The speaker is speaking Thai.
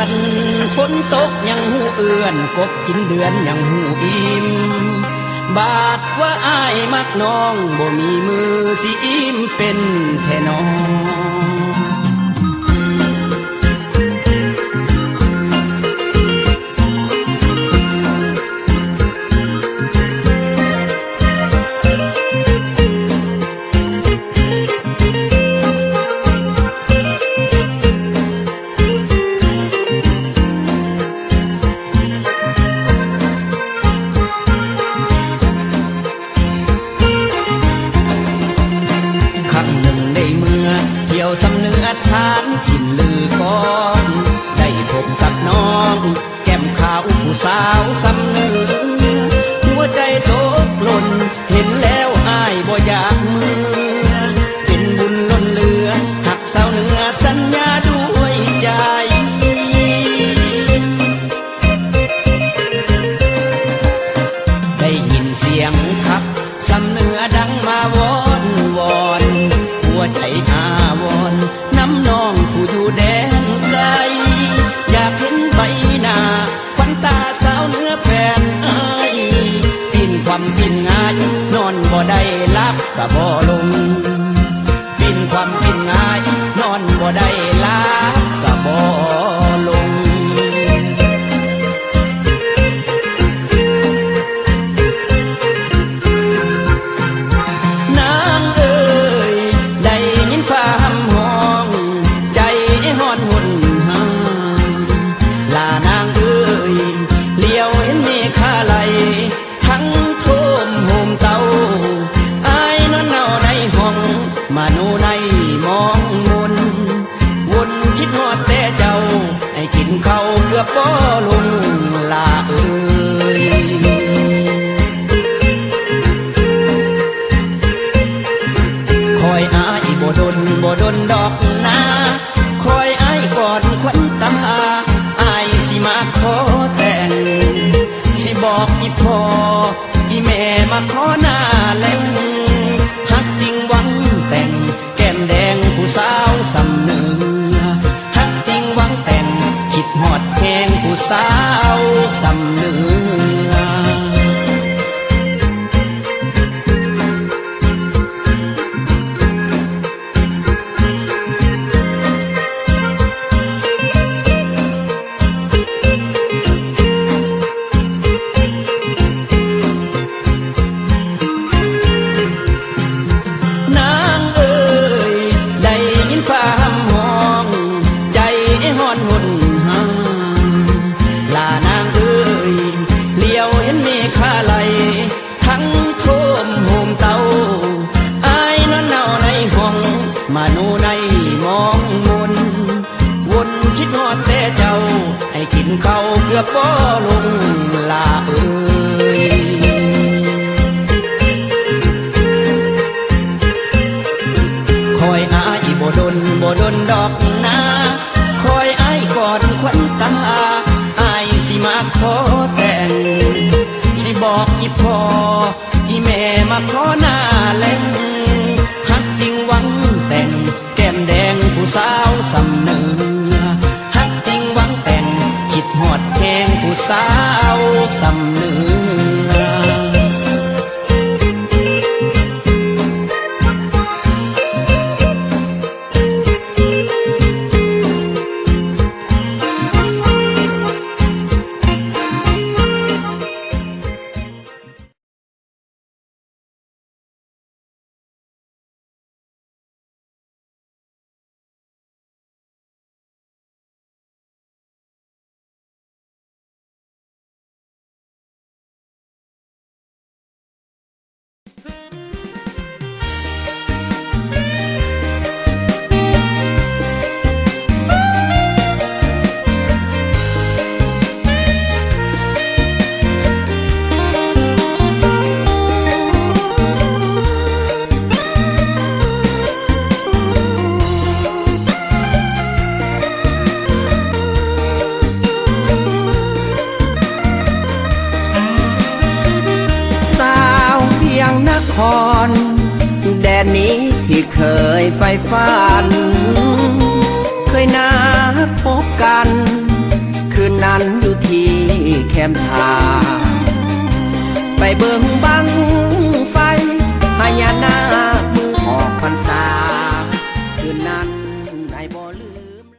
นฝนตกยังหูเอื้อนกบกินเดือนยังหูอิ่มบาดว่าอ้ายมักน้องบ่มีมือสิอิ่มเป็นแท่น้องสำเนื้อทานกินลือก่อนได้พบกับน้องแก้มขาวผู้สาวสำเนื้อหัวใจตกหล่นเห็นแล้วอ้ายบ่อยากมือเป็นบุญล้นเหลือหักสาวเนื้อสัญญาด้วยใจได้ยินเสียงขับสำเนื้อดังมาวอนวอนหัวใจอาวรน้ำน้องผู้อยู่แดนไกลอยากเห็นใบหน้าควันตาสาวเนื้อแฟนอ้ายปีนความปีนง่ายนอนบ่ได้ลับกะบ่ลงปีนความปีนง่ายนอนบ่ได้ลับกะบ่ลงทั้งโทมโฮมเตาอายนอนเน่าในห้องมาโนในมองมนวนคิดฮอดแต่เจ้าให้กินข้าวเกือบบ่ลงลาเอ้ยคอยอายบ่ดนดอกนาคอยอายก่อนควันตาอายสิมาขอแต่งสิบอกอีพ่ออีแม่มาขอหน้าแหลงฮักจริงหวังแต่งแก้มแดงผู้สาวสำเนื้อฮักจริงหวังแต่งคิดหอดแข้งผู้สาวสำเนื้อฟ้าห้ำห้องใจหอนหุ่นหาลานางเอ้ยเลี้ยวเห็นเมฆาไหลทั้งโทมโฮมเตาอายนอนเน่าในห้องมาโนในมองมนวนคิดฮอดแต่เจ้าให้กินข้าวเกือบบ่ลงลาเอ้ยคอยอายบ่ดนดอกนาคอยอายก่อนควันตาอายสิมาขอแต่งสิบอกอีพ่ออีแม่มาขอหน้าแหลงฮักจริงหวังแต่งแก้มแดงผู้สาวสำเนื้อฮักจริงหวังแต่งคิดฮอดแข้งผู้สาวสำเนื้อรแดนนี้ที่เคยใฝ่ฝันเคยนัดพบกัน บิ่งบ